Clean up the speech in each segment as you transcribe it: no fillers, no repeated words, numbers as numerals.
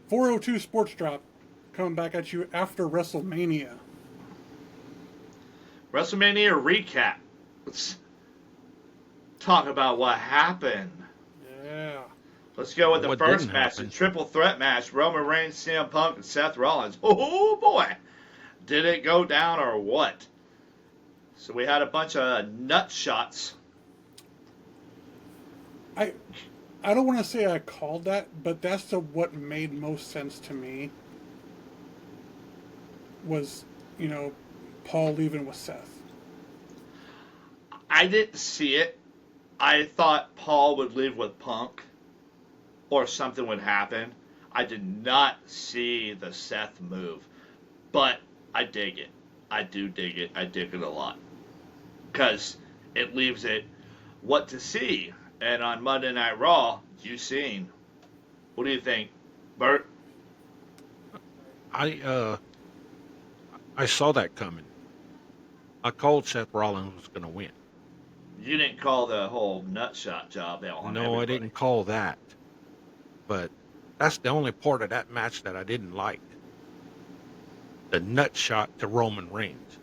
402 Sports Drop coming back at you after WrestleMania. WrestleMania recap. Let's talk about what happened. Yeah. Let's go with the What first didn't match, the happen? triple threat match: Roman Reigns, CM Punk, and Seth Rollins. Oh boy, did it go down or what? So we had a bunch of nut shots. I I don't want to say I called that, but that's what made most sense to me was, Paul leaving with Seth. I didn't see it. I thought Paul would leave with Punk or something would happen. I did not see the Seth move, but I dig it. I do dig it. I dig it a lot because it leaves it what to see. And on Monday Night Raw, you seen. What do you think, Bert? I saw that coming. I called Seth Rollins was going to win. You didn't call the whole nutshot job out on No, I everybody. didn't call that. But that's the only part of that match that I didn't like. The nut shot to Roman Reigns.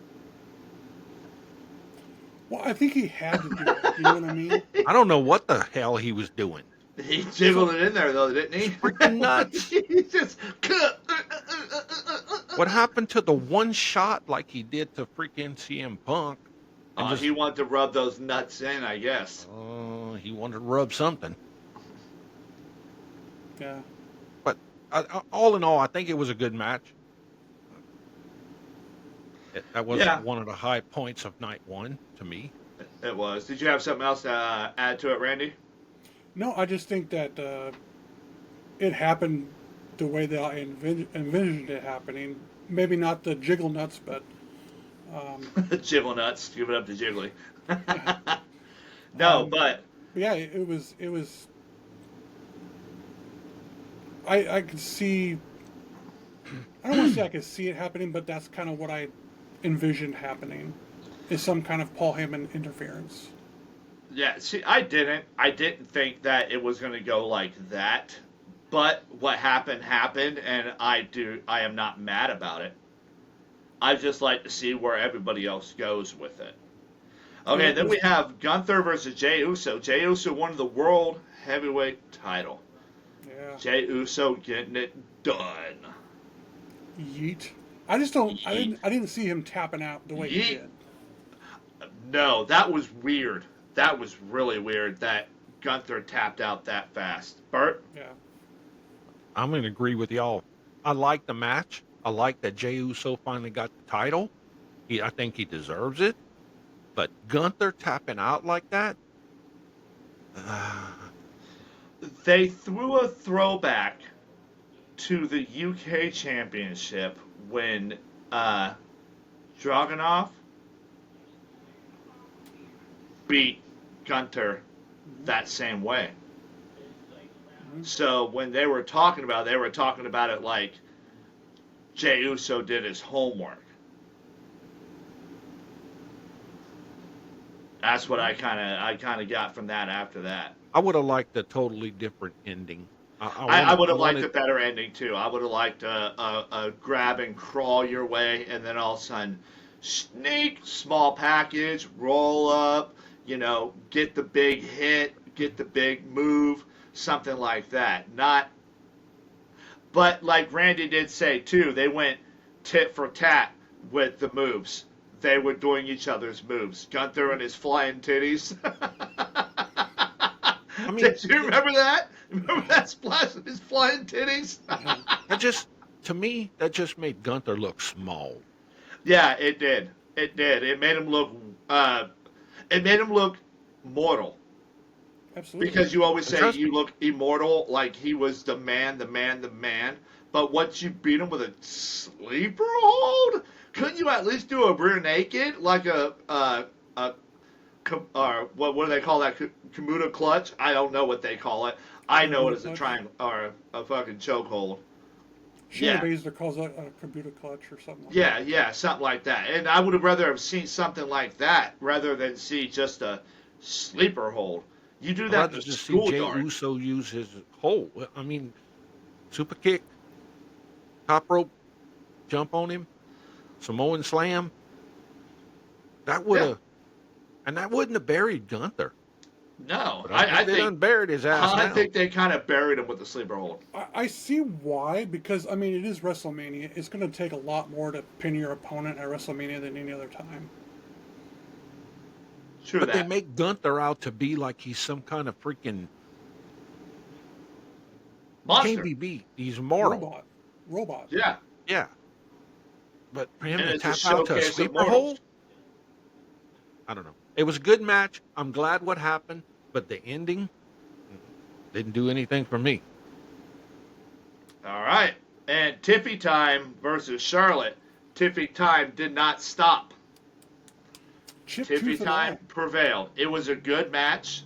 Well, I think he had to do it. You know what I mean? I don't know what the hell he was doing. He jiggled it in there though, didn't he? Freaking nuts. He just. What happened to the one shot like he did to freaking CM Punk? And He wanted to rub those nuts in, I guess. he wanted to rub something. Yeah. But all in all, I think it was a good match. That was one of the high points of night one to me. It was. Did you have something else to add to it, Randy? No, I just think that it happened the way that I envisioned it happening. Maybe not the jiggle nuts, but Jiggle nuts. Give it up to Jiggly. No, but yeah, it was. I could see. I don't want to say I could see it happening, but that's kind of what I envisioned happening. Is some kind of Paul Heyman interference. yeah, see, I didn't think that it was going to go like that. But what happened happened, and I am not mad about it. I just like to see where everybody else goes with it. Okay, then we have Gunther versus Jey Uso. Jey Uso won the World Heavyweight title. Yeah. Jey Uso getting it done. Yeet. I just don't. I didn't see him tapping out the way he did. No, that was weird. That was really weird that Gunther tapped out that fast. Bert? Yeah. I'm going to agree with y'all. I like the match. I like that Jey Uso finally got the title. I think he deserves it. But Gunther tapping out like that? They threw a throwback to the UK Championship when Dragunov beat Gunther that same way. So when they were talking about it like Jey Uso did his homework. That's what I kind of got from that after that. I would have liked a totally different ending. I would have liked a better ending too. I would have liked a grab and crawl your way, and then all of a sudden, sneak, small package, roll up, get the big hit, get the big move, something like that. But like Randy did say too, they went tit for tat with the moves. They were doing each other's moves. Gunther and his flying titties. Did you remember that? Remember that splash of his flying titties? To me, that just made Gunther look small. Yeah, it did. It did. It made him look. It made him look mortal. Absolutely. Because you always say you look immortal, like he was the man. But once you beat him with a sleeper hold, couldn't you at least do a rear naked, like what do they call that? Kamuta clutch? I don't know what they call it. I know it as a triangle or a fucking chokehold. Shayna Baszler calls that a Kabuta clutch or something like that. Yeah, something like that. And I would have rather have seen something like that rather than see just a sleeper hold. You do that to just school see Jey guard. Uso use his hold. I mean, super kick, top rope jump on him, Samoan slam. That would have, and that wouldn't have buried Gunther. No, But I think they done buried his ass I now. think they kind of buried him with the sleeper hold. I see why, because, I mean, it is WrestleMania. It's going to take a lot more to pin your opponent at WrestleMania than any other time. True But that. they make Gunther out to be like he's some kind of freaking Monster. can't be beat. He's mortal. Robot. Yeah. Yeah. But for him And to it's a tap out to a showcase of sleeper mortals. hold, I don't know. It was a good match. I'm glad what happened, but the ending didn't do anything for me. All right. And Tiffy Time versus Charlotte. Tiffy Time did not stop. Tiffy Time prevailed. It was a good match.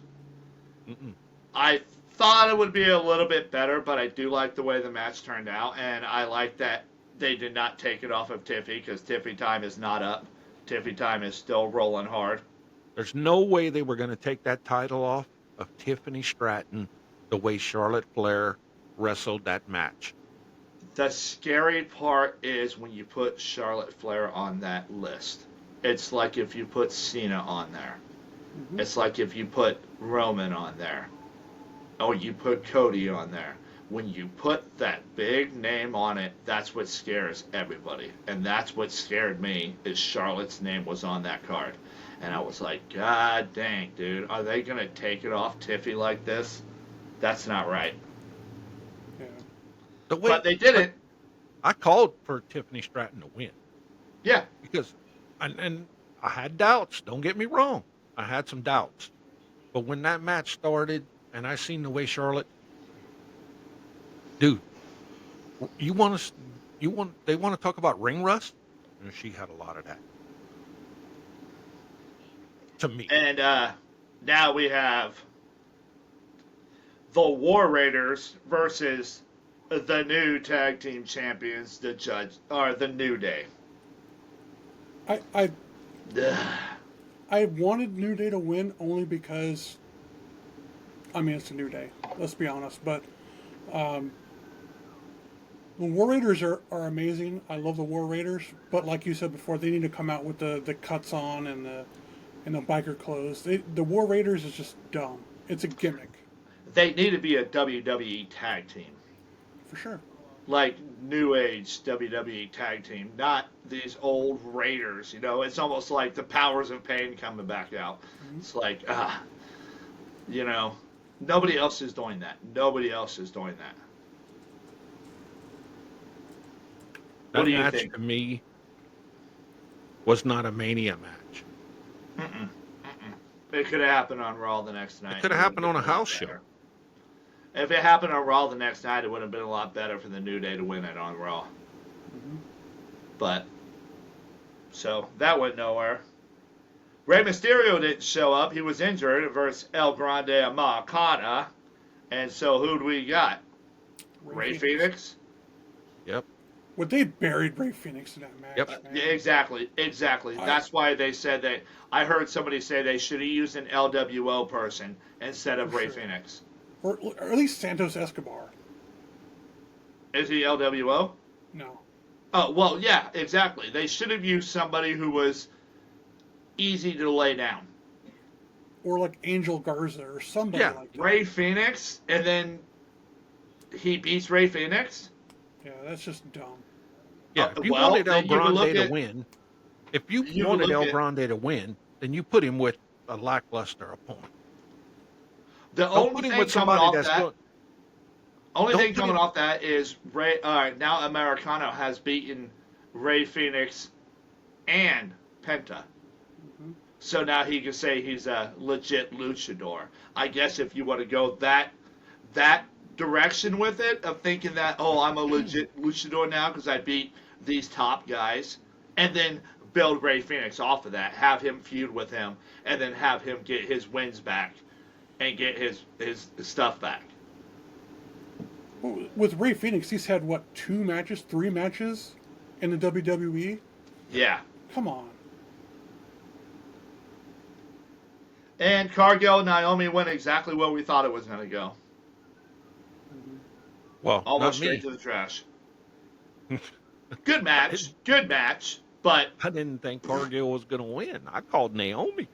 Mm-mm. I thought it would be a little bit better, but I do like the way the match turned out, and I like that they did not take it off of Tiffy because Tiffy Time is not up. Tiffy Time is still rolling hard. There's no way they were going to take that title off of Tiffany Stratton the way Charlotte Flair wrestled that match. The scary part is when you put Charlotte Flair on that list. It's like if you put Cena on there. Mm-hmm. It's like if you put Roman on there. Or you put Cody on there. When you put that big name on it, that's what scares everybody. And that's what scared me, is Charlotte's name was on that card. And I was like, God dang, dude, are they going to take it off Tiffy like this? That's not right. Yeah. But they did it. I called for Tiffany Stratton to win. Yeah. Because, and I had doubts. Don't get me wrong. I had some doubts. But when that match started and I seen the way Charlotte, dude, they want to talk about ring rust? And she had a lot of that. To me. And now we have the War Raiders versus the new tag team champions, the New Day. I wanted New Day to win only because, I mean, it's a New Day. Let's be honest, but the War Raiders are amazing. I love the War Raiders, but like you said before, they need to come out with the cuts on and the biker clothes. The War Raiders is just dumb. It's a gimmick. They need to be a WWE tag team. For sure. Like New Age WWE tag team, not these old Raiders. You know, it's almost like the Powers of Pain coming back out. Mm-hmm. It's like, you know, nobody else is doing that. Nobody else is doing that. That match to me was not a Mania match. Mm-mm. It could have happened on Raw the next night. It could have happened on a house show. If it happened on Raw the next night, it would have been a lot better for the New Day to win it on Raw. Mm-hmm. But, so, that went nowhere. Rey Mysterio didn't show up. He was injured versus El Grande Americana. And so, who do we got? Rey Fenix? Yep. Well, they buried Rey Fenix in that match. Yep. Yeah, exactly. That's why they said that. I heard somebody say they should have used an LWO person instead of Rey Fenix. Or at least Santos Escobar. Is he LWO? No. Oh, well, yeah, exactly. They should have used somebody who was easy to lay down. Or like Angel Garza or somebody like that. Rey Fenix, and then he beats Rey Fenix? Yeah, that's just dumb. Yeah, if you wanted El Grande to win, to win, then you put him with a lackluster opponent. The only thing coming off that is now Americano has beaten Rey Fenix and Penta. Mm-hmm. So now he can say he's a legit luchador. I guess if you want to go that direction with it, of thinking that, I'm a legit luchador now because I beat these top guys, and then build Rey Fenix off of that, have him feud with him, and then have him get his wins back and get his stuff back. With Rey Fenix, he's had, 3 matches in the WWE? Yeah. Come on. And Cargill Naomi went exactly where we thought it was going to go. Well, almost straight to the trash. Good match, good match, but I didn't think Cargill was going to win. I called Naomi.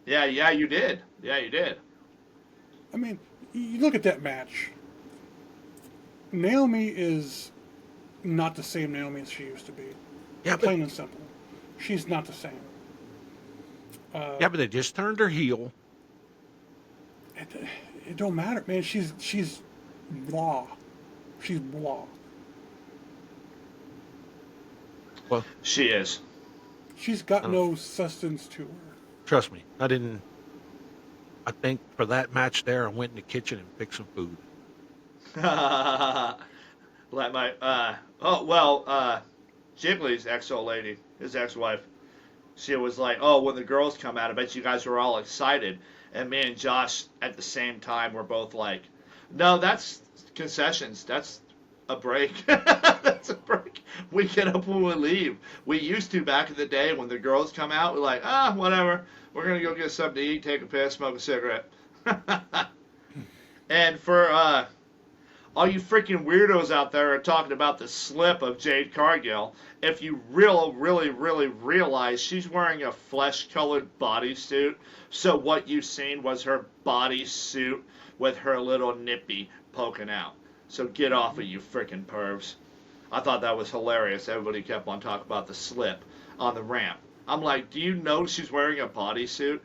yeah, you did. Yeah, you did. I mean, you look at that match. Naomi is not the same Naomi as she used to be. Yeah, but Plain and simple. She's not the same. yeah, but they just turned her heel. It, it don't matter, man. She's blah. She's blah. Well, She is. She's got Oh. no sustenance to her. trust me, I didn't. I think for that match there, I went in the kitchen and picked some food. Like my Jiggly's ex-old lady, his ex-wife, she was like, "Oh, when the girls come out, I bet you guys were all excited." And me and Josh at the same time were both like, "No, that's concessions. That's a break. That's a break. We get up when we leave. We used to back in the day when the girls come out, we're like, whatever. We're gonna go get something to eat, take a piss, smoke a cigarette." And for all you freaking weirdos out there are talking about the slip of Jade Cargill, if you really realize she's wearing a flesh-colored bodysuit, so what you've seen was her bodysuit with her little nippy poking out. So get off of you freaking pervs. I thought that was hilarious. Everybody kept on talking about the slip on the ramp. I'm like, do you know she's wearing a bodysuit?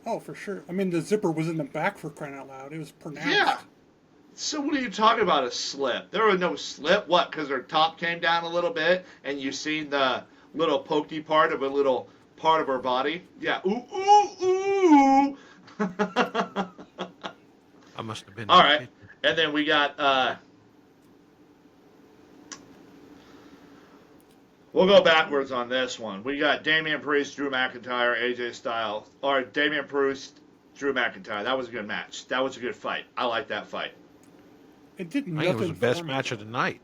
Oh, for sure. I mean, the zipper was in the back for crying out loud. It was pronounced. Yeah. So what are you talking about, a slip? There was no slip. What, because her top came down a little bit and you seen the little pokey part of a little part of her body? Yeah. Ooh, ooh, ooh. I must have been. All right. And then we got, we'll go backwards on this one. We got Damian Priest, Drew McIntyre, AJ Styles. Or Damian Priest, Drew McIntyre. That was a good match. That was a good fight. I like that fight. It did I nothing. think it was the best for match me. of the night.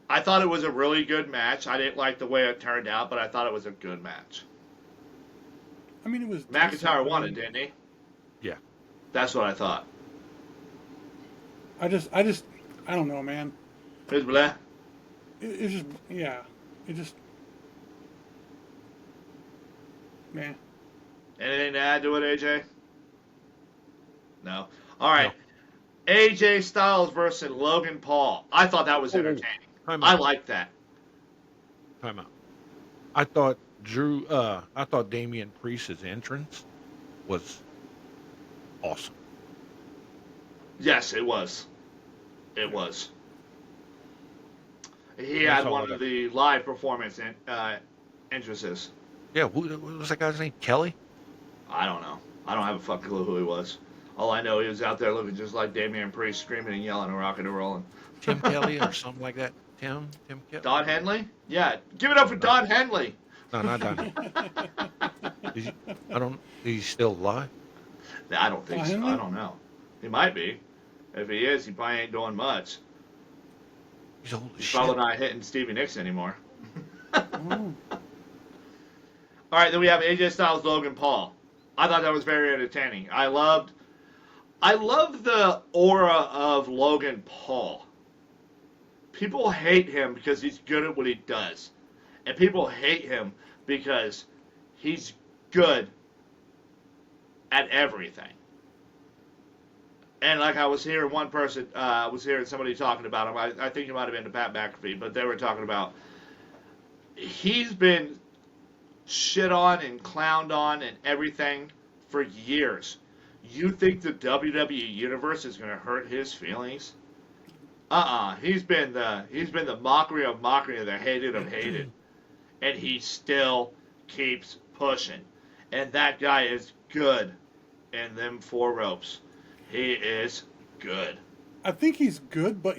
I thought it was a really good match. I didn't like the way it turned out, but I thought it was a good match. I mean, it was. McIntyre decent. won it, didn't he? Yeah. That's what I thought. I don't know, man. Ms. Blah. It just, yeah. It just, man. Anything to add to it, AJ? No. All right. No. AJ Styles versus Logan Paul. I thought that was entertaining. I liked that. Time out. I thought Damian Priest's entrance was awesome. Yes, it was. It was. He That's had all one of the live performance entrances. Yeah, what was that guy's name? Kelly? I don't know. I don't have a fucking clue who he was. All I know, he was out there looking just like Damian Priest, screaming and yelling and rocking and rolling. Tim Kelly or something like that? Tim Kelly? Don Henley? Yeah. Give it up for Don Henley. No, not Don. Is he still alive? I don't think Don so. Henley? I don't know. He might be. If he is, he probably ain't doing much. He's old as He's shit. probably not hitting Stevie Nicks anymore. Oh. All right, then we have AJ Styles, Logan Paul. I thought that was very entertaining. I love the aura of Logan Paul. People hate him because he's good at what he does. And people hate him because he's good at everything. And like I was hearing one person, was hearing somebody talking about him. I think it might have been to Pat McAfee, but they were talking about he's been shit on and clowned on and everything for years. You think the WWE universe is going to hurt his feelings? He's been the mockery of the hated of hated, and he still keeps pushing. And that guy is good in them four ropes. He is good. I think he's good, but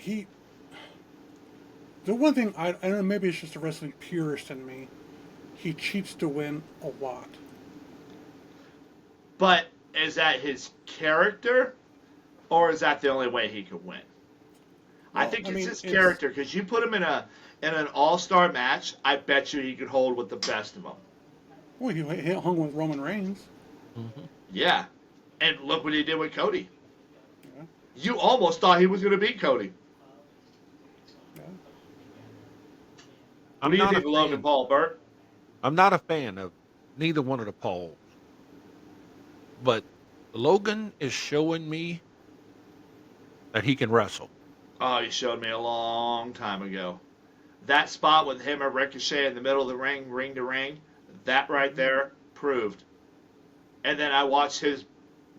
the one thing, I don't know, maybe it's just a wrestling purist in me, he cheats to win a lot. But is that his character, or is that the only way he could win? I think it's his character, because you put him in an all-star match, I bet you he could hold with the best of them. Well, he hung with Roman Reigns. Mm-hmm. Yeah. And look what he did with Cody. Yeah. You almost thought he was going to beat Cody. What do you not think a of Logan fan. Paul, Bert? I'm not a fan of neither one of the Pauls, but Logan is showing me that he can wrestle. Oh, he showed me a long time ago. That spot with him and Ricochet in the middle of the ring, ring to ring, that right there proved. And then I watched his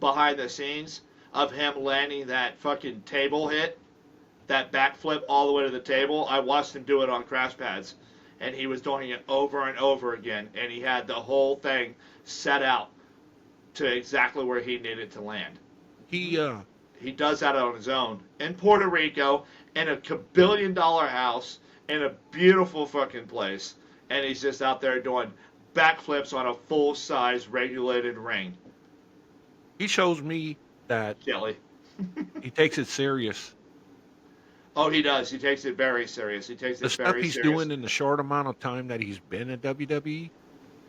behind the scenes of him landing that fucking table hit, that backflip all the way to the table. I watched him do it on crash pads, and he was doing it over and over again, and he had the whole thing set out to exactly where he needed to land. He He does that on his own in Puerto Rico, in a $1 billion house, in a beautiful fucking place, and he's just out there doing backflips on a full-size regulated ring. he shows me that Jelly. he takes it serious. Oh, he does. He takes it very serious. He takes The it stuff very he's serious. doing in the short amount of time that he's been at WWE,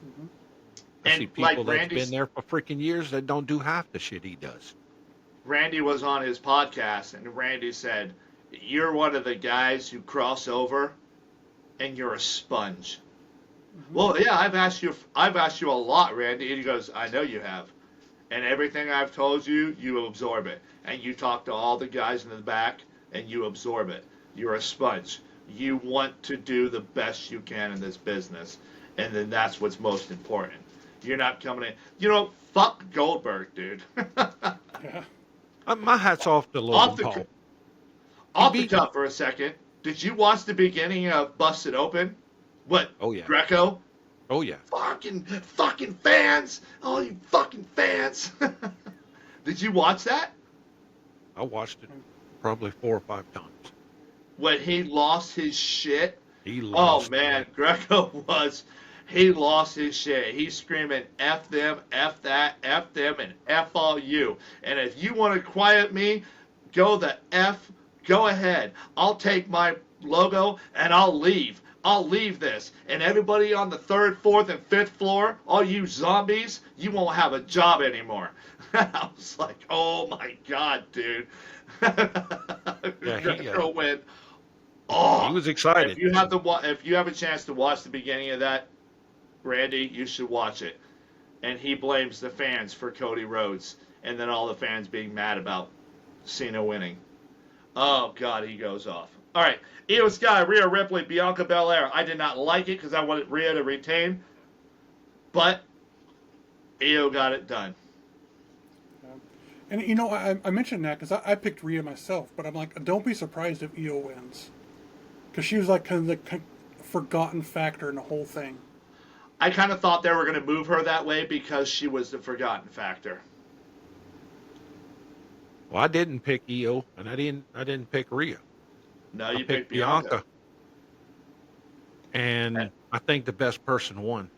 Mhm. I And see like people that's Randy's- been there for freaking years that don't do half the shit he does. Randy was on his podcast, and Randy said, "You're one of the guys who cross over, and you're a sponge." Well, yeah, I've asked you a lot, Randy, and he goes, "I know you have, and everything I've told you, you absorb it, and you talk to all the guys in the back, and you absorb it. You're a sponge. You want to do the best you can in this business, and then that's what's most important. You're not coming in, fuck Goldberg, dude." Yeah. My hat's off to Off Logan the Paul. Off the beat- cuff for a second, did you watch the beginning of Busted Open? What? Oh yeah. Greco? Oh yeah. Fucking fans! Oh, you fucking fans! Did you watch that? I watched it probably 4 or 5 times. When he lost his shit? He Oh lost. man, Greco he lost his shit. He's screaming, F them, F that, F them, and F all you. And if you want to quiet me, go ahead. I'll take my logo and I'll leave. I'll leave this. And everybody on the 3rd, 4th, and 5th floor, all you zombies, you won't have a job anymore. I was like, oh my God, dude. Yeah, Greco went, oh. He was excited. If you have a chance to watch the beginning of that, Randy, you should watch it. And he blames the fans for Cody Rhodes, and then all the fans being mad about Cena winning. Oh God, he goes off. All right, Io Sky, Rhea Ripley, Bianca Belair. I did not like it because I wanted Rhea to retain, but Io got it done. And I mentioned that because I picked Rhea myself, but I'm like, don't be surprised if Io wins, because she was like kind of the forgotten factor in the whole thing. I kind of thought they were going to move her that way because she was the forgotten factor. Well, I didn't pick Io, and I didn't pick Rhea. No, I you picked picked Bianca. And Okay. I think the best person won.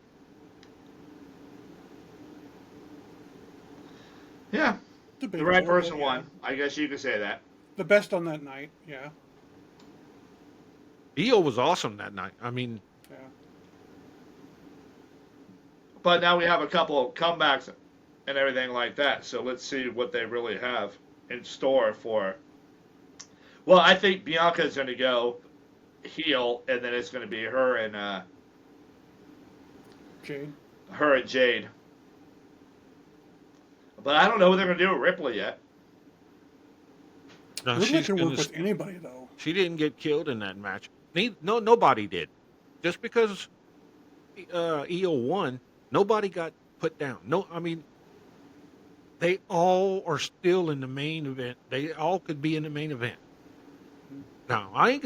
Yeah, the Debatable, right person but yeah. won. I guess you could say that. The best on that night, yeah. Io was awesome that night. I mean, Yeah. But now we have a couple of comebacks and everything like that. So let's see what they really have in store for. Well, I think Bianca's going to go heel, and then it's going to be her and Jade. Jade. But I don't know what they're going to do with Ripley yet. no, Ripley she's can gonna, work with anybody though. she didn't get killed in that match. Nobody did. Just because Io won, nobody got put down. No, I mean, they all are still in the main event. They all could be in the main event. Now, I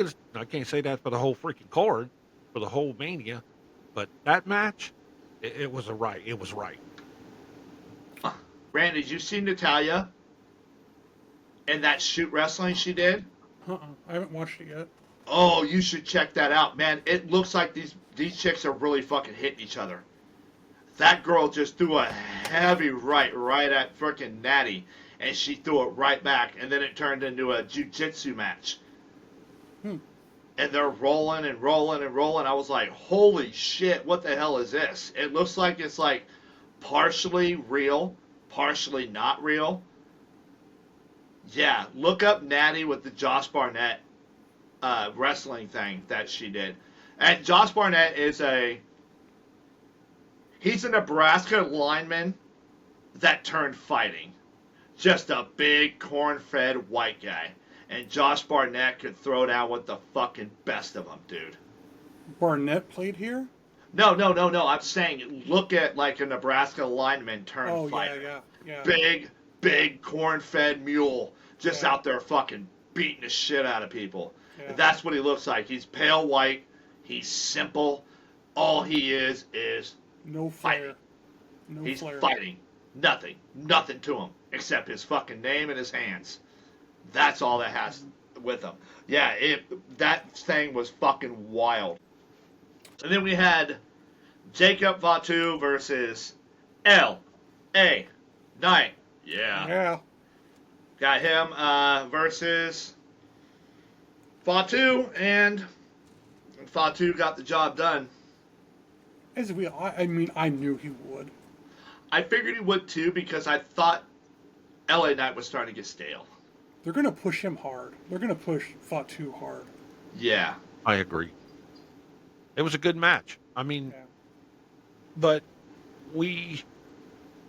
can't say that for the whole freaking card, for the whole Mania, but that match, it was right. It was right. Randy, did you see Natalya and that shoot wrestling she did? I haven't watched it yet. Oh, you should check that out, man. It looks like these chicks are really fucking hitting each other. That girl just threw a heavy right at freaking Natty, and she threw it right back, and then it turned into a jiu-jitsu match. And they're rolling and rolling and rolling. I was like, holy shit, what the hell is this? It looks like it's like partially real, partially not real. Yeah, look up Natty with the Josh Barnett wrestling thing that she did. And Josh Barnett he's a Nebraska lineman that turned fighting. Just a big corn-fed white guy. And Josh Barnett could throw down with the fucking best of them, dude. Barnett played here? No. I'm saying, look at like a Nebraska lineman turned fighter. Yeah. Big corn-fed mule just out there fucking beating the shit out of people. Yeah. That's what he looks like. He's pale white. He's simple. All he is no flair. He's fighting. Nothing to him except his fucking name and his hands. That's all that has with him. Yeah, that thing was fucking wild. And then we had Jacob Fatu versus L.A. Knight. Yeah. Got him versus Fatu, and Fatu got the job done. I knew he would. I figured he would too because I thought LA Knight was starting to get stale. They're going to push him hard. They're going to push Fatu hard. Yeah. I agree. It was a good match. But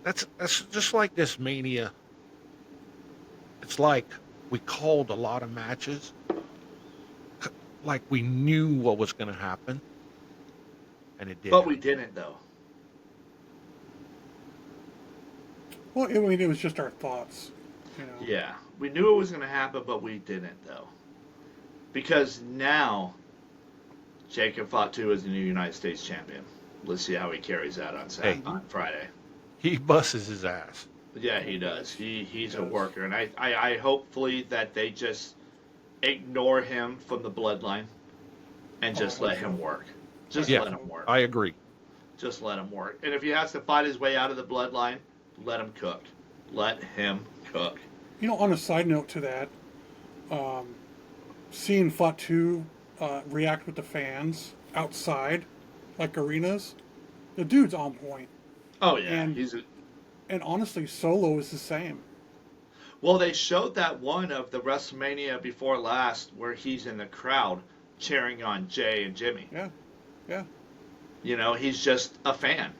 that's just like this Mania. It's like we called a lot of matches like we knew what was going to happen, and it didn't. But we didn't, though. Well, it was just our thoughts. Yeah, we knew it was going to happen, but we didn't, though. Because now, Jacob Fatu is the new United States champion. Let's see how he carries that on Friday. He busts his ass. Yeah, he does. He's a worker, and I hopefully that they just ignore him from the bloodline and just let him work. Let him work. I agree. Just let him work. And if he has to fight his way out of the bloodline, let him cook. Let him cook. On a side note to that, seeing Fatu react with the fans outside, like arenas, the dude's on point. Oh, yeah. And honestly, Solo is the same. Well, they showed that one of the WrestleMania before last where he's in the crowd cheering on Jay and Jimmy. Yeah. He's just a fan.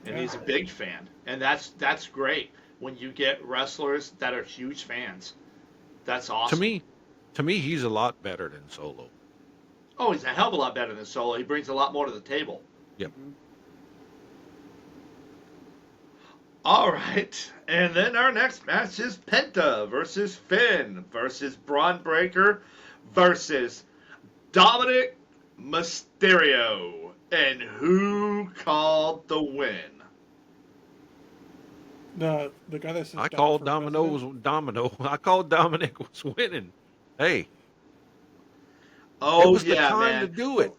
And he's a big fan. And that's great when you get wrestlers that are huge fans. That's awesome. To me, he's a lot better than Solo. Oh, he's a hell of a lot better than Solo. He brings a lot more to the table. Yep. Mm-hmm. All right. And then our next match is Penta versus Finn versus Braun Breaker versus Dominic Mysterio. And who called the win? The guy that says I called Domino. I called Dominic was winning. Hey. It was the time to do it.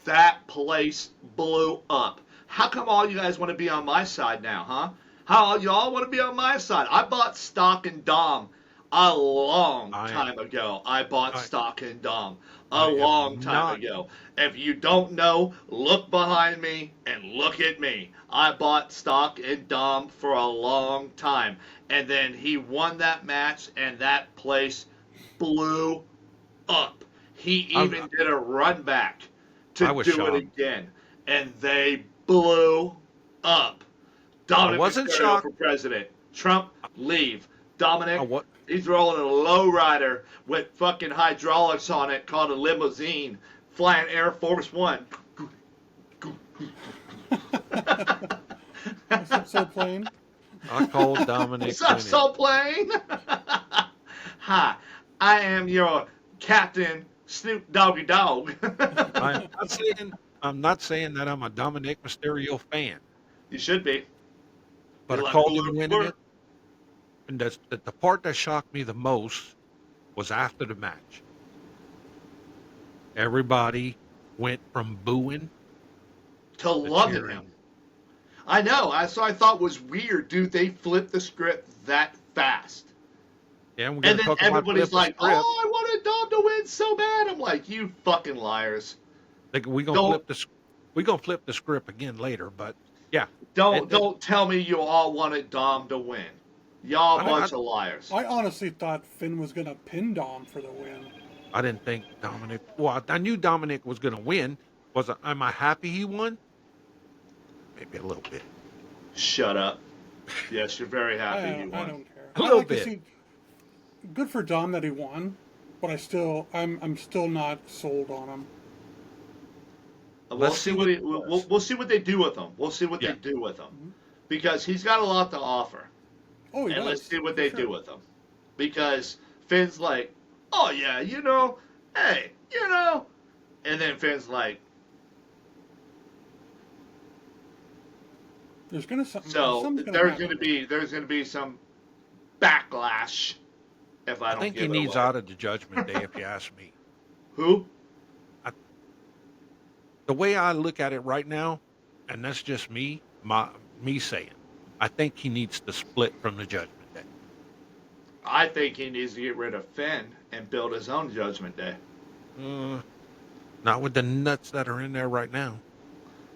That place blew up. How come all you guys want to be on my side now, huh? How y'all want to be on my side? I bought stock in Dom a long time ago. I bought stock in Dom a long time ago. If you don't know, look behind me and look at me. I bought stock in Dom for a long time. And then he won that match, and that place blew up. He even did a run back to do it again. And they blew up. Dominic Mysterio for president. Trump, leave. Dominic, he's rolling a lowrider with fucking hydraulics on it called a limousine, flying Air Force One. Is that so plain? I called Dominic. Is that so plain? Hi, I am your Captain Snoop Doggy Dog. I'm not saying that I'm a Dominic Mysterio fan. You should be. But I called him winning it. And the part that shocked me the most was after the match. Everybody went from booing to loving him. I know. I thought was weird, dude. They flipped the script that fast. Yeah, and then everybody's like, "Oh, I wanted Dom to win so bad." I'm like, "You fucking liars!" We're gonna flip the script again later, but yeah. Don't tell me you all wanted Dom to win. Y'all a bunch of liars. I honestly thought Finn was gonna pin Dom for the win. I didn't think Dominic. Well, I knew Dominic was gonna win, Am I happy he won? Maybe a little bit. Shut up. Yes, you're very I happy you don't, I won. don't care. A I little like to bit. see. Good for Dom that he won, but I'm still not sold on him. We'll Let's see see what what he, he we'll, does. we'll see what they do with him. We'll see what they Yeah. do with him Mhm. because he's got a lot to offer, Oh, he and let's does see what for they do sure. with him. Because Finn's like, oh yeah, hey, and then Finn's like, so Something's gonna there's gonna happen. be there's gonna be some backlash if I I don't think he give it needs away. out of the Judgment Day, if you ask me. Who? I, the way I look at it right now, and that's just me saying, I think he needs to split from the Judgment Day. I think he needs to get rid of Finn and build his own Judgment Day. Uh, Not with the nuts that are in there right now.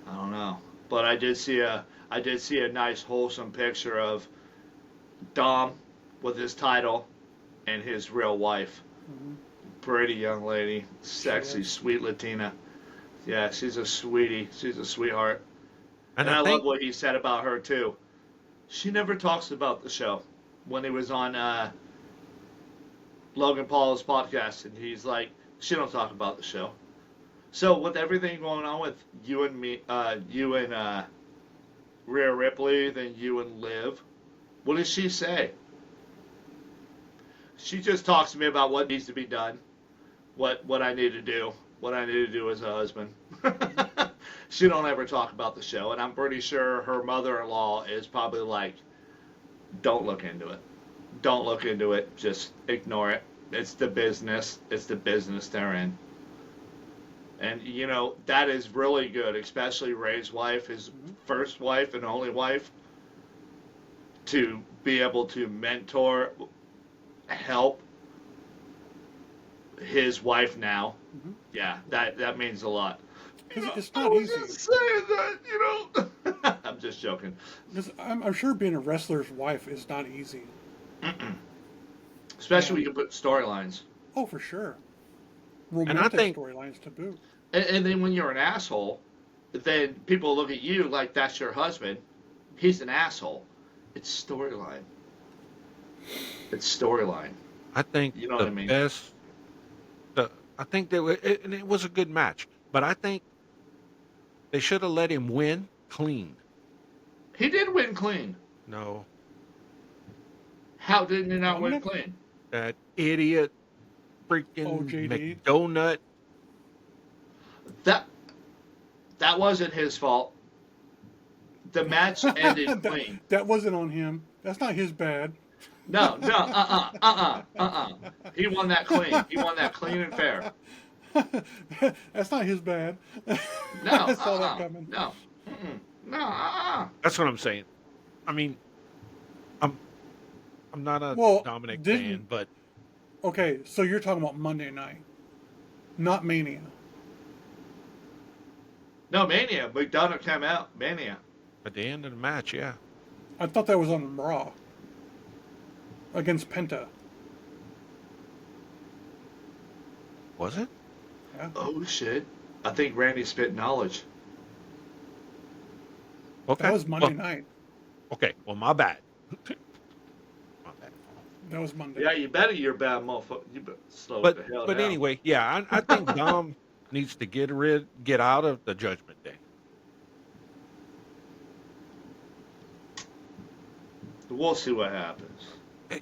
I don't know, but I did see a nice wholesome picture of Dom with his title and his real wife. Hmm. Pretty young lady, She sexy, is. sweet Latina. Yeah, she's a sweetie. She's a sweetheart. And And I I love think what he said about her too. She never talks about the show. When he was on Logan Paul's podcast, and he's like, she don't talk about the show. So with everything going on with you and me, you and Rhea Ripley, then you and Liv, what does she say? She just talks to me about what needs to be done, what I need to do, what I need to do as a husband. She don't ever talk about the show, and I'm pretty sure her mother-in-law is probably like, don't look into it. Don't look into it. Just ignore it. It's the business. It's the business they're in. And that is really good, especially Ray's wife, his Hmm. first wife and only wife, to be able to mentor, help his wife now. Hmm. Yeah, that means a lot. Because it's I not was easy. just saying that. I'm just joking. Because I'm sure being a wrestler's wife is not easy. Especially when And you can put storylines. oh, for sure, and I romantic think storylines to boot. And then when you're an asshole, then people look at you like that's your husband. He's an asshole. It's storyline. It's storyline. I think You know what the I mean? best the I think and it was a good match, but I think they should have let him win clean. He did win clean. No, How didn't he not win Dominic? clean? that idiot Oh, freaking JD. McDonut. That that wasn't his fault. The match ended that, clean. that wasn't on him. That's not his bad. No, no, He won that clean. He won that clean and fair. That's not his bad. No, I saw that coming. no, no, That's what I'm saying. I mean, I'm I'm not a Well, Dominic didn't fan, but okay. So you're talking about Monday night, not Mania. No, Mania. McDonough came out. Mania. at the end of the match, yeah, I thought that was on Raw against Penta. was it? Yeah, Oh shit! I think Randy spit knowledge. Okay, that was Monday well, night. okay. Well, my bad. My bad. That was Monday. Yeah, you better. You're a bad motherfucker. You better slow it But the hell but down. anyway, yeah, I think Dom needs to get out of the Judgment Day. We'll see what happens.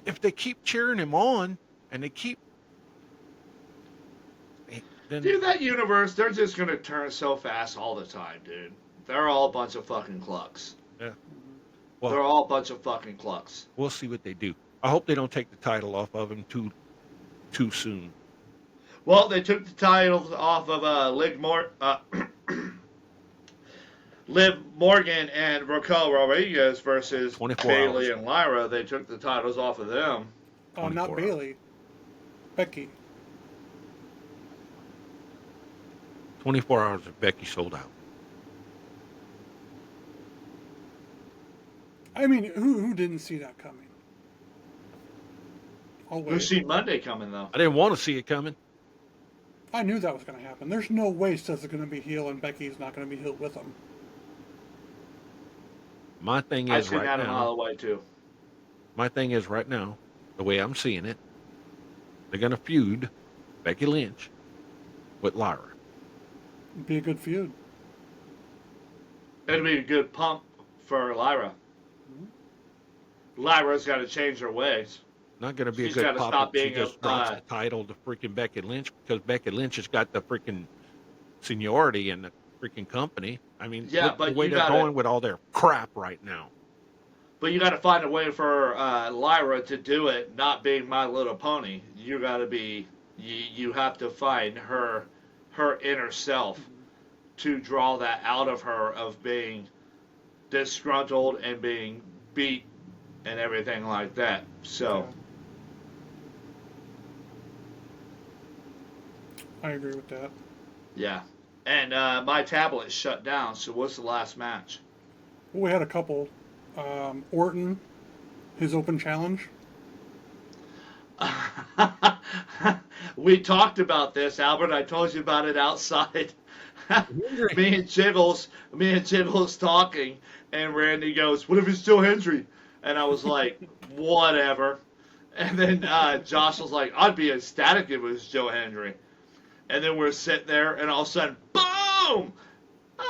If they keep cheering him on and they keep, then Dude, that universe, they're just gonna turn so fast all the time, dude. They're all a bunch of fucking clucks. yeah. Mhm. They're Well, all a bunch of fucking clucks. we'll see what they do. I hope they don't take the title off of him too soon. Well, they took the titles off of Liv Morgan and Raquel Rodriguez versus 24 Bailey hours. and Lyra. They took the titles off of them. Oh, not 24 Bailey. Becky. 24 hours of Becky sold out. I mean, who didn't see that coming? Oh We'll wait. see Monday coming though. I didn't want to see it coming. I knew that was going to happen. There's no way Seth's going to be heel and Becky's not going to be heel with him. My thing I is see right that a mile now. away too. My thing is right now. The way I'm seeing it, they're gonna feud Becky Lynch with Lyra. It'd be a good feud. It'd be a good pump for Lyra. Lyra's got to change her ways. Not gonna be a She's got good to pop if stop she being a. just drops the title to freaking Becky Lynch because Becky Lynch has got the freaking seniority in the freaking company. I mean, Yeah, look the but way you they're gotta. going with all their crap right now. But you got to find a way for Lyra to do it, not being My Little Pony. You got to be. You have to find her inner self to draw that out of her of being disgruntled and being beat and everything like that. So. Yeah. I agree with that. Yeah. And my tablet shut down, so what's the last match? Well, we had a couple. Orton, his open challenge. We talked about this, Albert. I told you about it outside. me and Jiggles talking, and Randy goes, "What if it's Joe Hendry?" And I was like, "Whatever." And then Josh was like, "I'd be ecstatic if it was Joe Hendry." And then we're sitting there, and all of a sudden, boom! Ah!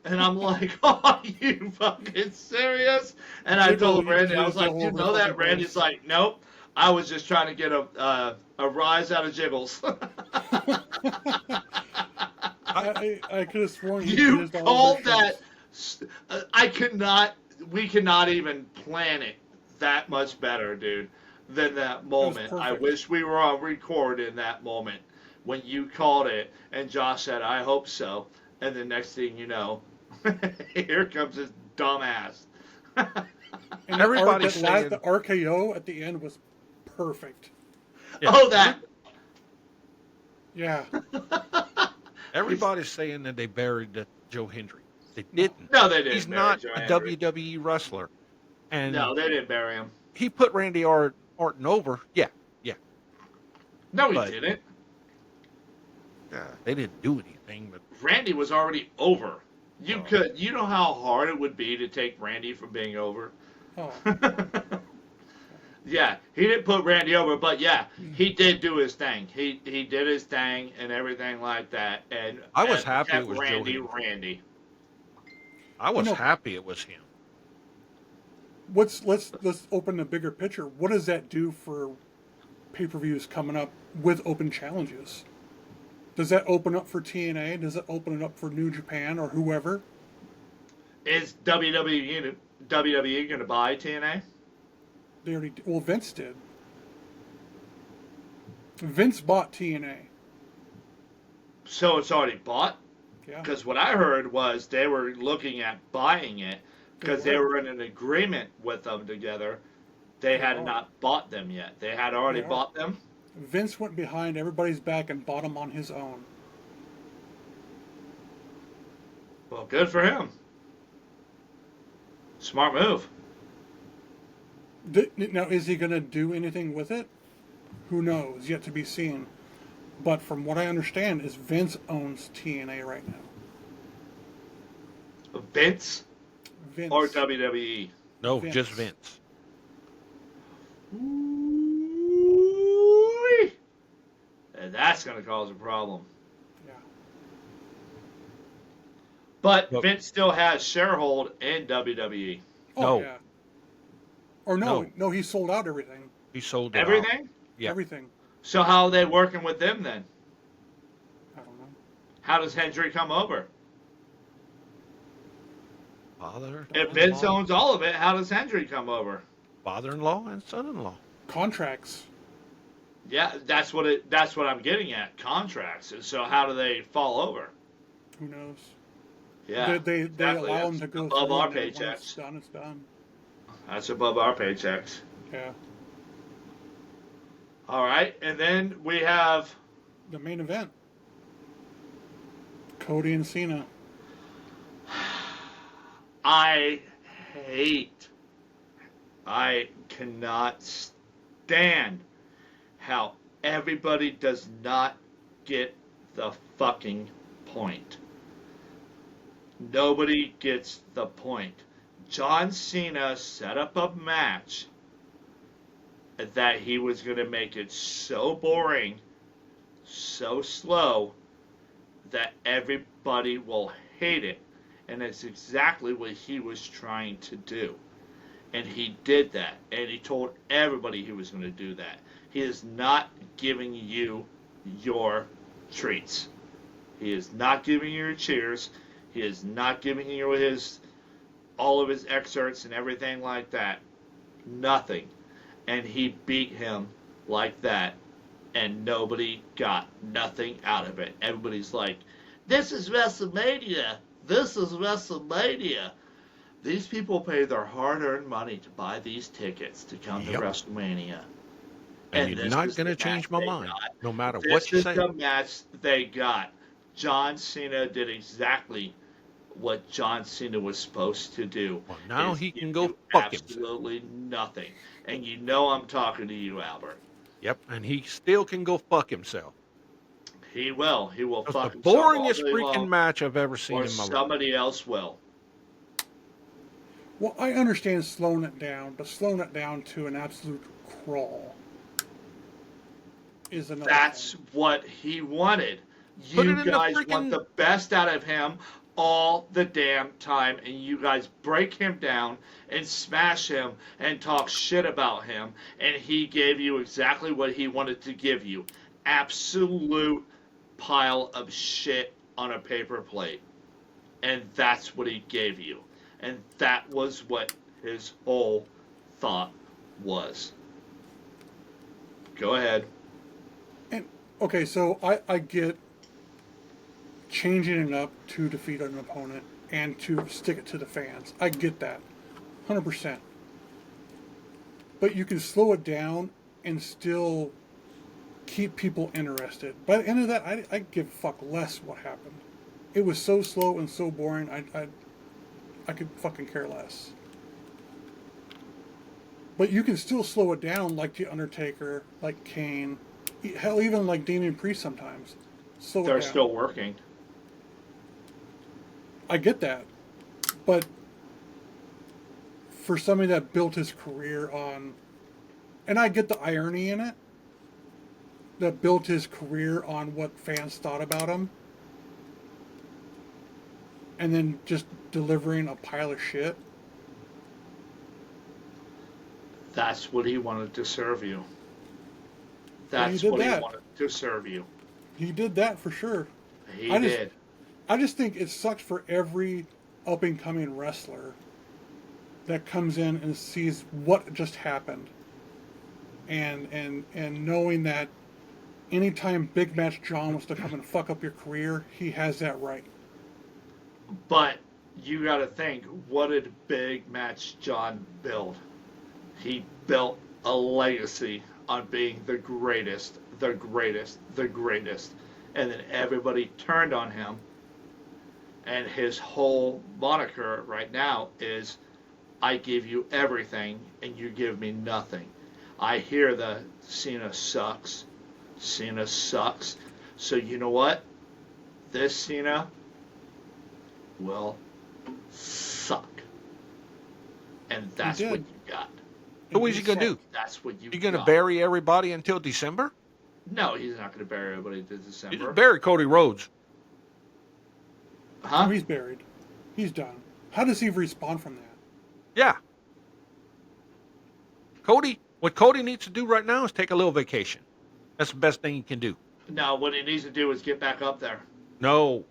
And I'm like, "Are you fucking serious?" And I told Jiggles Randy, I was jizzed like, all "You over know the that?" fucking Randy's place. like, "Nope. I was just trying to get a rise out of Jiggles." I could have sworn he You jizzed all over his called that. shorts. I could not. We cannot even plan it that much better, dude, than that It was moment. I perfect. wish we were on record in that moment when you called it, and Josh said, "I hope so." And the next thing you know, here comes this dumbass. And Everybody's that last the saying, RKO at the end was perfect. yeah, Oh, that. Yeah. everybody's saying that they buried Joe Hendry. They No. didn't. No, they He's didn't bury not Joe a Hendry. WWE wrestler, and No, they didn't bury him. he put Randy Orton over. Yeah, yeah, No, he but didn't. they didn't do anything. But Randy was already over. uh, You know how hard it would be to take Randy from being over? Oh. Yeah, he didn't put Randy over, but yeah, he did do his thing. He did his thing and everything like that, I was and happy it kept was Joe Randy Hendry. Randy. I You was know, happy it was him. let's open the bigger picture. What does that do for pay-per-views coming up with open challenges? Does that open up for TNA? Does it open it up for New Japan or whoever? Is WWE going to buy TNA? They already well, Vince did. Vince bought TNA. So it's already bought? Yeah, Because what I heard was they were looking at buying it because they were in an agreement with them together. They They had are. not bought them yet. They had already They are. bought them. Vince went behind everybody's back and bought them on his own. Well, good for him. Smart move. Now, is he going to do anything with it? Who knows? Yet to be seen. But from what I understand, is Vince owns TNA right now. Vince Vince. or WWE? No, Vince. just Vince. Ooh-wee. And that's going to cause a problem. Yeah. But Look. Vince still has sharehold in WWE. Oh No. yeah. Or no, he sold out everything. He sold it out. Everything? Yeah. Everything. So how are they working with them then? I don't know. How does Hendry come over? Father, If Vince owns all of it, how does Hendry come over? father-in-law and son-in-law. Contracts. Yeah, that's what I'm getting at. Contracts. And so how do they fall over? Who knows? Yeah. They exactly. allow That's them to go above through our and then when it's paychecks. done, it's done. That's above our paychecks. Yeah. All right, and then we have The main event. Cody and Cena. I cannot stand how everybody does not get the fucking point. Nobody gets the point. John Cena set up a match that he was going to make it so boring, so slow, that everybody will hate it. And it's exactly what he was trying to do. And he did that. And he told everybody he was going to do that. He is not giving you your treats. He is not giving you your cheers. He is not giving you all of his excerpts and everything like that. Nothing. And he beat him like that. And nobody got nothing out of it. Everybody's like, this is WrestleMania. This is WrestleMania. These people pay their hard-earned money to buy these tickets to come to WrestleMania. And you're not going to change my mind, no matter this what you say. This is the match they got. John Cena did exactly what John Cena was supposed to do. Well, now he can go fuck himself. Absolutely nothing. And you know I'm talking to you, Albert. Yep, and he still can go fuck himself. He will. He will fuck himself. The boringest freaking match I've ever seen in my life. Or somebody else will. Well, I understand slowing it down, but slowing it down to an absolute crawl is another That's thing. what he wanted. You guys want the best out of him all the damn time, and you guys break him down and smash him and talk shit about him, and he gave you exactly what he wanted to give you. Absolute pile of shit on a paper plate. And that's what he gave you. And that was what his whole thought was. Go ahead. And okay, so I get changing it up to defeat an opponent and to stick it to the fans. I get that. 100%. But you can slow it down and still keep people interested. By the end of that, I give a fuck less what happened. It was so slow and so boring, I could fucking care less. But you can still slow it down like The Undertaker, like Kane, hell, even like Damian Priest sometimes. They're still working. I get that. But for somebody that built his career on, and I get the irony in it, that built his career on what fans thought about him, and then just delivering a pile of shit. That's what he wanted to serve you. That's what he wanted to serve you. He did that for sure. He did. I just think it sucks for every up-and-coming wrestler that comes in and sees what just happened. And knowing that anytime Big Match John wants to come and fuck up your career, he has that right. But you got to think, what did Big Match John build? He built a legacy on being the greatest, the greatest, the greatest. And then everybody turned on him. And his whole moniker right now is, I give you everything and you give me nothing. I hear the Cena sucks. Cena sucks. So you know what? This Cena will suck. And that's what you got. So what is he going to do? That's what you got. You going to bury everybody until December? No, he's not going to bury everybody until December. He just buried Cody Rhodes. Huh? Oh, he's buried. He's done. How does he respawn from that? Yeah. Cody, what Cody needs to do right now is take a little vacation. That's the best thing he can do. No, what he needs to do is get back up there. No.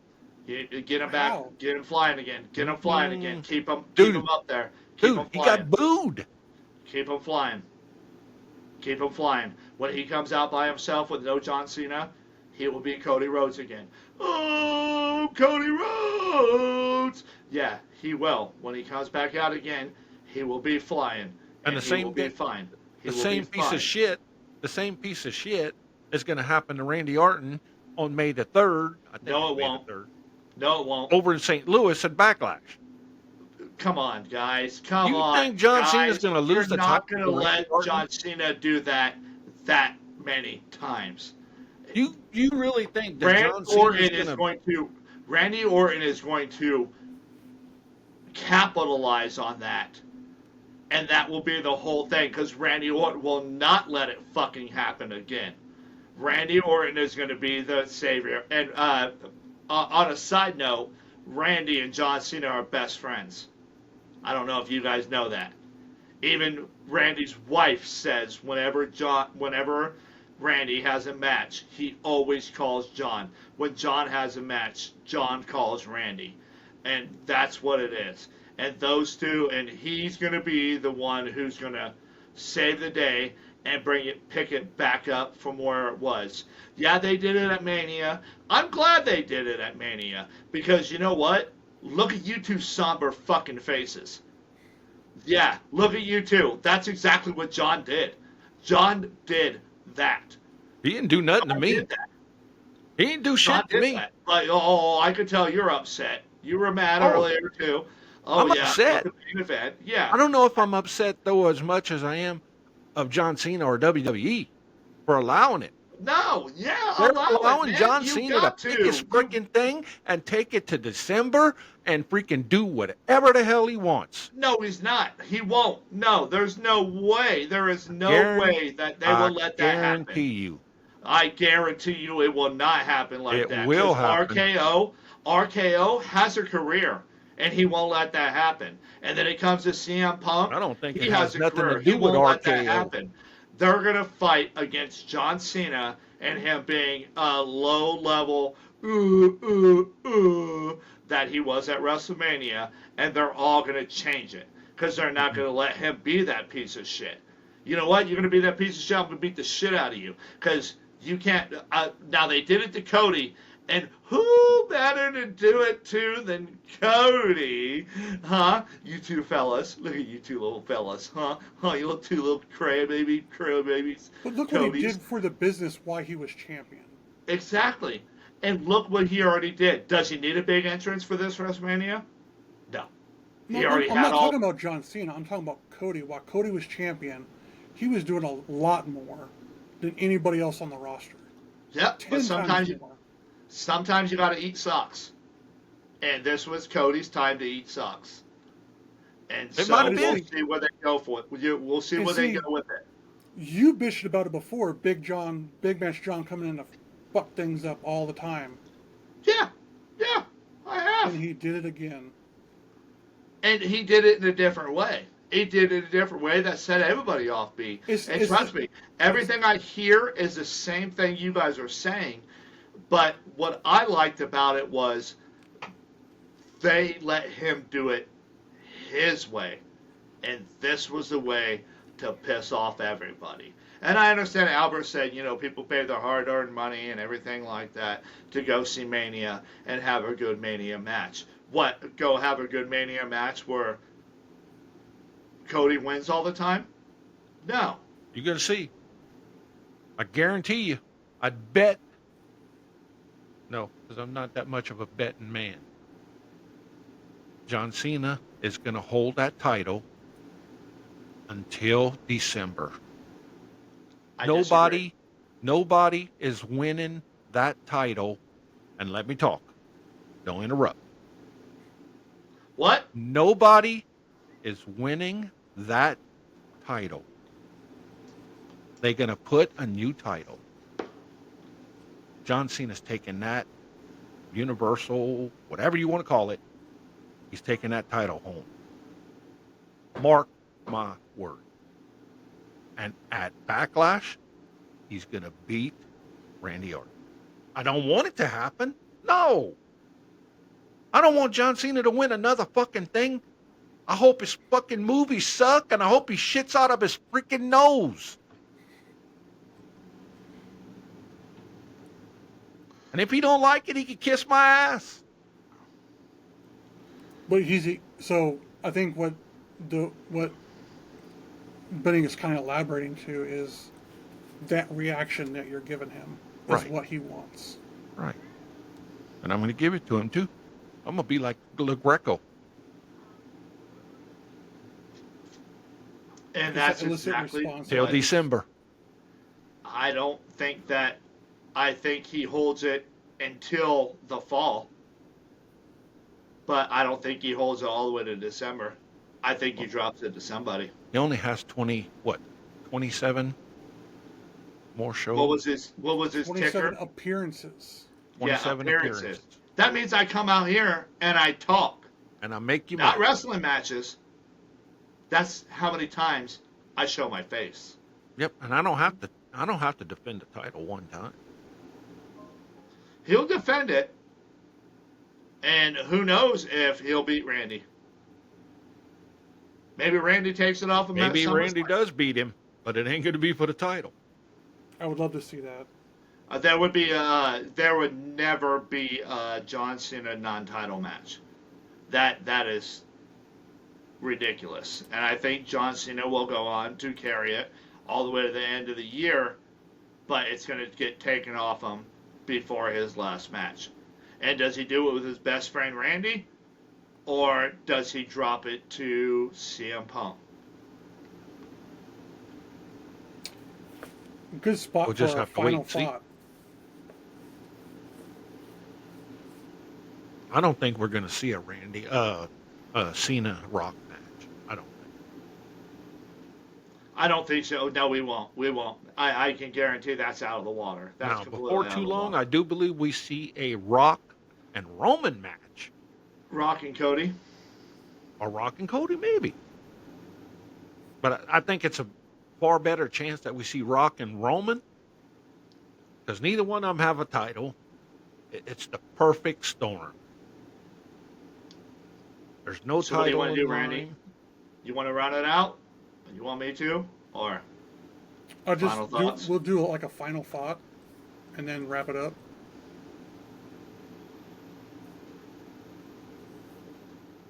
Get him back. Get him flying again. Get him flying again. Keep him up there. Keep him flying. He got booed. Keep him flying. Keep him flying. When he comes out by himself with no John Cena, he will be Cody Rhodes again. Oh, Cody Rhodes! Yeah, he will. When he comes back out again, he will be flying. And he will be fine. The same piece of shit is going to happen to Randy Orton on May the 3rd. No, it won't. No, it won't. Over in St. Louis at Backlash. Come on, guys. Come on. You think John Cena's going to lose the title? You're not going to let John Cena do that many times. You really think that Randy John Cena's Orton is gonna? going to Randy Orton is going to capitalize on that, and that will be the whole thing because Randy Orton will not let it fucking happen again. Randy Orton is going to be the savior. And on a side note, Randy and John Cena are best friends. I don't know if you guys know that. Even Randy's wife says whenever Randy has a match, he always calls John. When John has a match, John calls Randy. And that's what it is. And those two, and he's going to be the one who's going to save the day and pick it back up from where it was. Yeah, they did it at Mania. I'm glad they did it at Mania because you know what? Look at you two somber fucking faces. Yeah, look at you two. That's exactly what John did. John did that. He didn't do nothing to John me. did that. He didn't do John shit to did me. that. Like, oh, I could tell you're upset. You were mad Oh, earlier too. Oh I'm yeah, upset. at the main event. Yeah. I don't know if I'm upset though as much as I am of John Cena or WWE for allowing it. No, yeah, They're allow it, allowing man. John You Cena to got pick his to. freaking thing and take it to December and freaking do whatever the hell he wants. No, he's not. He won't. No, there's no way. There is no way that they will I let that guarantee happen. you, I guarantee you it will not happen like it that. will Because happen. RKO has a career, and he won't let that happen. And then it comes to CM Punk. I don't think He it has has a nothing career. to do He with won't let that RKO. happen. They're going to fight against John Cena and him being a low-level that he was at WrestleMania, and they're all going to change it because they're not going to let him be that piece of shit. You know what? You're going to be that piece of shit. I'm going to beat the shit out of you because you can't. Now, they did it to Cody, and who better to do it to than Cody? Huh? You two fellas. Look at you two little fellas. Huh? You look two little crybabies. But look what he Codys. did for the business while he was champion. Exactly. And look what he already did. Does he need a big entrance for this WrestleMania? No. He No, already I'm had not all. talking about John Cena. I'm talking about Cody. While Cody was champion, he was doing a lot more than anybody else on the roster. Yep. 10 But times more. sometimes you got to eat socks. And this was Cody's time to eat socks. And It so might have we'll been. see where they go for it. We'll see And where they see- go with it. You bitched about it before. Big Match John coming in to fuck things up all the time. Yeah. Yeah. I have. And he did it again. And he did it in a different way. He did it in a different way that set everybody off beat. And trust me, everything I hear is the same thing you guys are saying. But what I liked about it was they let him do it his way. And this was the way to piss off everybody. And I understand Albert said, people pay their hard-earned money and everything like that to go see Mania and have a good Mania match. What, go have a good Mania match where Cody wins all the time? No. You're going to see. I guarantee you. I'd bet. No, because I'm not that much of a betting man. John Cena is going to hold that title until December. I Nobody disagree. is winning that title. And let me talk. Don't interrupt. What? Nobody is winning that title. They're going to put a new title. John Cena's taking that Universal, whatever you want to call it, he's taking that title home. Mark my word. And at Backlash, he's going to beat Randy Orton. I don't want it to happen. No. I don't want John Cena to win another fucking thing. I hope his fucking movies suck, and I hope he shits out of his freaking nose. And if he don't like it, he can kiss my ass. But so I think what Benning is kind of elaborating to is that reaction that you're giving him is Right. what he wants. Right. And I'm going to give it to him, too. I'm going to be like Le Greco. And that's Illicit exactly response. Till what December. I don't think that. I think he holds it until the fall, but I don't think he holds it all the way to December. I think he drops it to somebody. He only has 27 more What shows, was his What was his 27 ticker? appearances. Yeah, 27 appearances. appearances. That means I come out here and I talk, And I make you not mad. wrestling matches. That's how many times I show my face. Yep, and I don't have to defend the title one time. He'll defend it, and who knows if he'll beat Randy. Maybe Randy takes it off of Matt Maybe Summers. Randy does beat him, but it ain't going to be for the title. I would love to see that. There would never be a John Cena non-title match. That is ridiculous, and I think John Cena will go on to carry it all the way to the end of the year, but it's going to get taken off him before his last match. And does he do it with his best friend Randy, or does he drop it to CM Punk? Good spot We'll for just our have to wait final and see. thought. I don't think we're going to see a Cena Rock match. I don't think so. No, we won't. We won't. I can guarantee that's out of the water. That's Now, completely before out too of the long, water. I do believe we see a Rock and Roman match. Rock and Cody. Or Rock and Cody, maybe. But I think it's a far better chance that we see Rock and Roman, because neither one of them have a title. It's the perfect storm. There's no So what do you title want to in do, Randy? line. You want to round it out? You want me to? Or I'll just Final thoughts? we'll do like a final thought, and then wrap it up.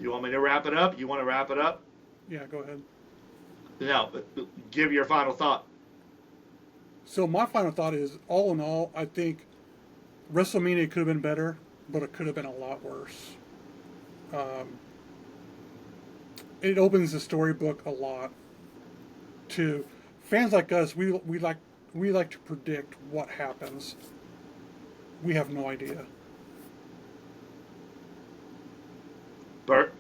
you want me to wrap it up? You want to wrap it up? Yeah, go ahead. No, but give your final thought. So my final thought is, all in all, I think WrestleMania could have been better, but it could have been a lot worse. It opens the storybook a lot to fans like us. We like to predict what happens. We have no idea. Bert?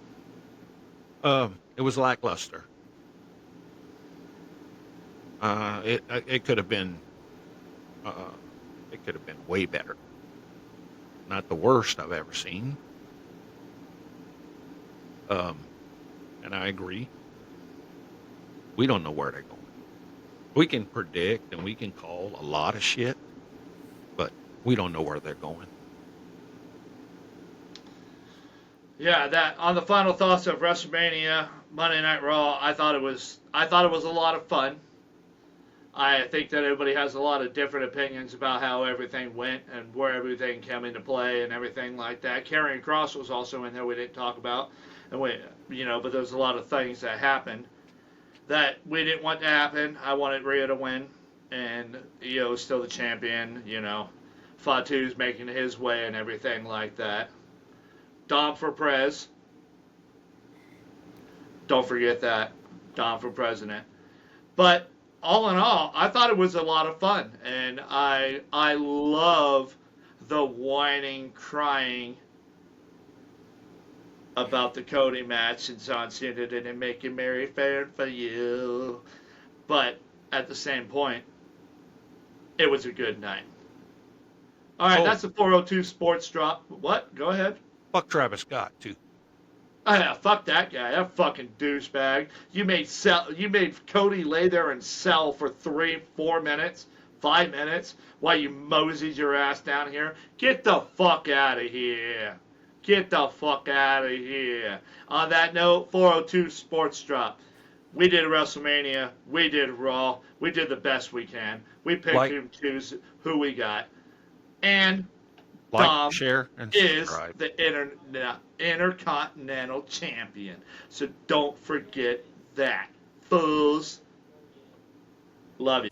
It was lackluster. It could have been way better. Not the worst I've ever seen. And I agree. We don't know where they're going. We can predict and we can call a lot of shit, but we don't know where they're going. Yeah, that on the final thoughts of WrestleMania Monday Night Raw, I thought it was a lot of fun. I think that everybody has a lot of different opinions about how everything went and where everything came into play and everything like that. Karrion Kross was also in there we didn't talk about, and but there's a lot of things that happened that we didn't want to happen. I wanted Rhea to win, and Io's still the champion. Fatu's making his way and everything like that. Dom for Prez. Don't forget that. Dom for president. But all in all, I thought it was a lot of fun. And I love the whining, crying about the Cody match and John Cena didn't make it very fair for you. But at the same point, it was a good night. All right, that's the 402 Sports Drop. What? Go ahead. Fuck Travis Scott too. Oh, yeah, fuck that guy. That fucking douchebag. You made Cody lay there and sell for 3-4 minutes, 5 minutes, while you moseyed your ass down here. Get the fuck out of here. Get the fuck out of here. On that note, 402 Sports Drop. We did WrestleMania. We did Raw. We did the best we can. We picked and choose who we got. And Dom share, and is subscribe. the Intercontinental Champion. So don't forget that. Fools. Love you.